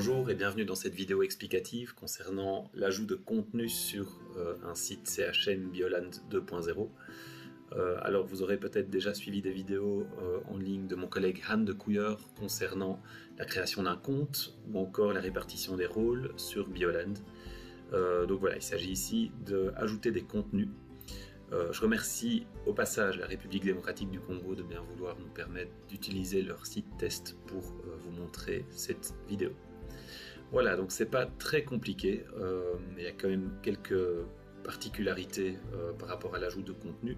Bonjour et bienvenue dans cette vidéo explicative concernant l'ajout de contenu sur un site CHM Bioland 2.0. Alors vous aurez peut-être déjà suivi des vidéos en ligne de mon collègue Han de Couilleur concernant la création d'un compte ou encore la répartition des rôles sur Bioland. Donc voilà, il s'agit ici d'ajouter des contenus. Je remercie au passage la République démocratique du Congo de bien vouloir nous permettre d'utiliser leur site test pour vous montrer cette vidéo. Voilà, donc c'est pas très compliqué, il y a quand même quelques particularités par rapport à l'ajout de contenu.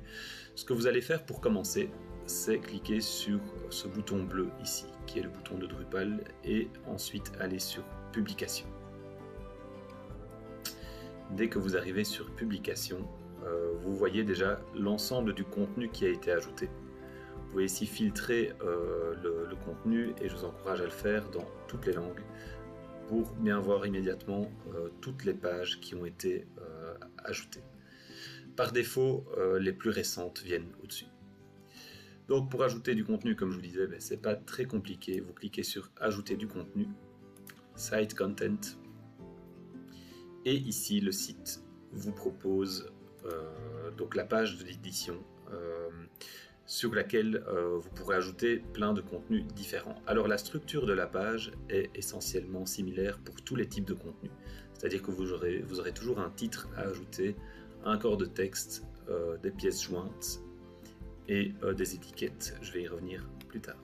Ce que vous allez faire pour commencer, c'est cliquer sur ce bouton bleu ici, qui est le bouton de Drupal, et ensuite aller sur Publication. Dès que vous arrivez sur Publication, vous voyez déjà l'ensemble du contenu qui a été ajouté. Vous pouvez ici filtrer le contenu et je vous encourage à le faire dans toutes les langues pour bien voir immédiatement toutes les pages qui ont été ajoutées. Par défaut, les plus récentes viennent au-dessus. Donc pour ajouter du contenu, comme je vous disais, c'est pas très compliqué. Vous cliquez sur Ajouter du contenu, Site Content, et ici le site vous propose donc la page de l'édition sur laquelle vous pourrez ajouter plein de contenus différents. Alors la structure de la page est essentiellement similaire pour tous les types de contenus, c'est-à-dire que vous aurez toujours un titre à ajouter, un corps de texte, des pièces jointes et des étiquettes. Je vais y revenir plus tard.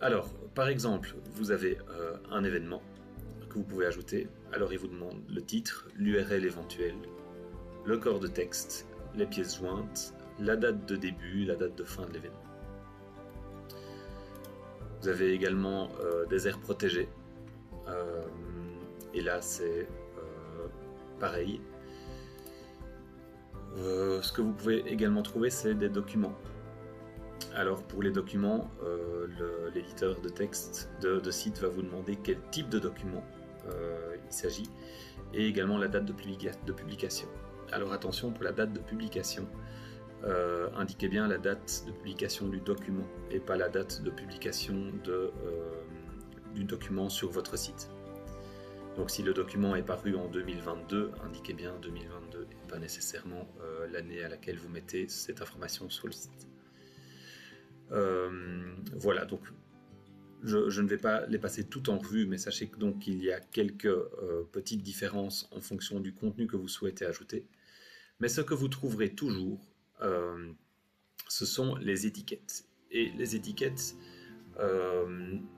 Alors par exemple, vous avez un événement que vous pouvez ajouter. Alors il vous demande le titre, l'URL éventuelle, le corps de texte, les pièces jointes, la date de début, la date de fin de l'événement. Vous avez également des aires protégées, et là c'est pareil. Ce que vous pouvez également trouver, c'est des documents. Alors pour les documents, l'éditeur de texte de site va vous demander quel type de document il s'agit, et également la date de publication. Alors attention, pour la date de publication, indiquez bien la date de publication du document et pas la date de publication du document sur votre site. Donc si le document est paru en 2022, indiquez bien 2022 et pas nécessairement l'année à laquelle vous mettez cette information sur le site. Voilà, donc je ne vais pas les passer tout en revue, mais sachez donc qu'il y a quelques petites différences en fonction du contenu que vous souhaitez ajouter. Mais ce que vous trouverez toujours, ce sont les étiquettes. Et les étiquettes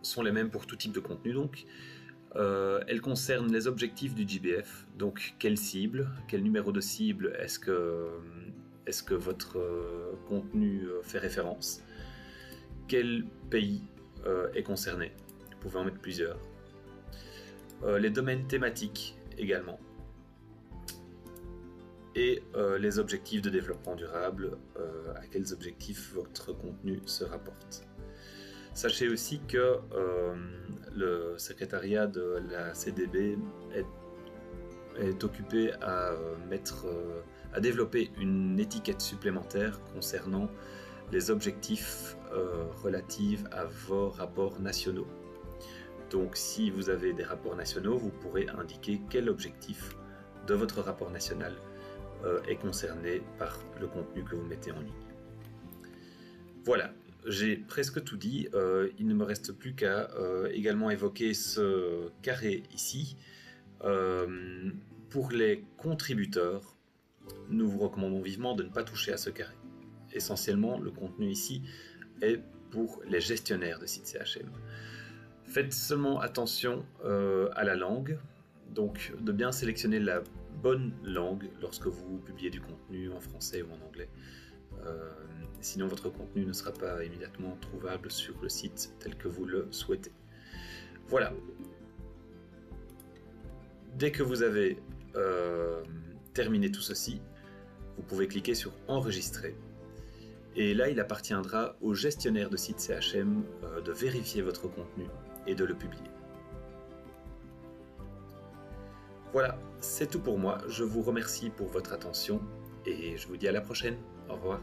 sont les mêmes pour tout type de contenu. Donc, elles concernent les objectifs du GBF. Donc, quelle cible, quel numéro de cible est-ce que votre contenu fait référence? Quel pays est concerné? Vous pouvez en mettre plusieurs. Les domaines thématiques également. Et les objectifs de développement durable, à quels objectifs votre contenu se rapporte. Sachez aussi que le secrétariat de la CDB est occupé à développer une étiquette supplémentaire concernant les objectifs relatifs à vos rapports nationaux. Donc si vous avez des rapports nationaux, vous pourrez indiquer quel objectif de votre rapport national est concerné par le contenu que vous mettez en ligne. Voilà, j'ai presque tout dit. Il ne me reste plus qu'à également évoquer ce carré ici. Pour les contributeurs, nous vous recommandons vivement de ne pas toucher à ce carré. Essentiellement, le contenu ici est pour les gestionnaires de sites CHM. Faites seulement attention à la langue, donc de bien sélectionner la bonne langue lorsque vous publiez du contenu en français ou en anglais. Sinon votre contenu ne sera pas immédiatement trouvable sur le site tel que vous le souhaitez. Voilà. Dès que vous avez terminé tout ceci, vous pouvez cliquer sur Enregistrer. Et là, il appartiendra au gestionnaire de site CHM de vérifier votre contenu et de le publier. Voilà, c'est tout pour moi. Je vous remercie pour votre attention et je vous dis à la prochaine. Au revoir.